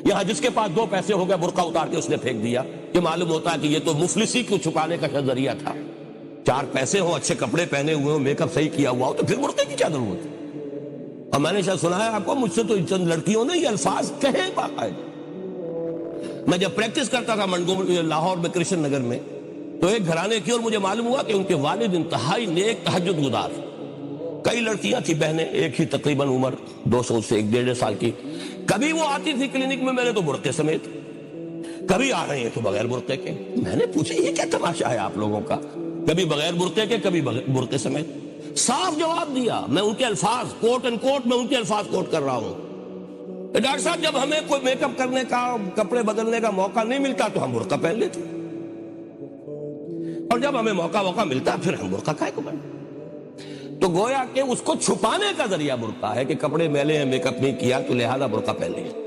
یہاں جس کے پاس 2 پیسے ہو گئے برقع اتار کے اس نے پھینک دیا. یہ معلوم ہوتا ہے کہ یہ تو مفلسی کو چھپانے کا ذریعہ تھا. 4 پیسے ہوں، اچھے کپڑے پہنے ہوئے ہوں، میک اپ صحیح کیا ہوا ہو تو پھر برقعے کی کیا ضرورت ہے؟ اور میں نے شاید سنا ہے آپ کو، مجھ سے تو چند لڑکیوں نے یہ الفاظ کہے باقاعدہ. میں جب پریکٹس کرتا تھا لاہور میں کرشن نگر میں، تو ایک گھرانے کی، اور مجھے معلوم ہوا کہ ان کے والد انتہائی نیک تہجد گزار. کئی لڑکیاں تھی بہنیں، ایک ہی تقریباً عمر 200 سے 1.5 سال کی. کبھی وہ آتی تھی کلینک میں میرے تو برقعے سمیت، کبھی آ رہے ہیں تو بغیر برقعے کے. میں نے پوچھا یہ کیا تماشا ہے آپ لوگوں کا، کبھی بغیر برقعے کے کبھی برقعے سمیت. صاف جواب دیا. میں ان کے الفاظ کوٹ اینڈ کوٹ میں ان کے الفاظ کوٹ کر رہا ہوں. ڈاکٹر صاحب جب ہمیں کوئی میک اپ کرنے کا، کپڑے بدلنے کا موقع نہیں ملتا تو ہم برقع پہن لیتے، اور جب ہمیں موقع ملتا پھر ہم برقع کائے کو پہنتے. تو گویا کہ اس کو چھپانے کا ذریعہ برقع ہے کہ کپڑے میلے ہیں، میک اپ نہیں کیا تو لہذا برقع پہن لیا.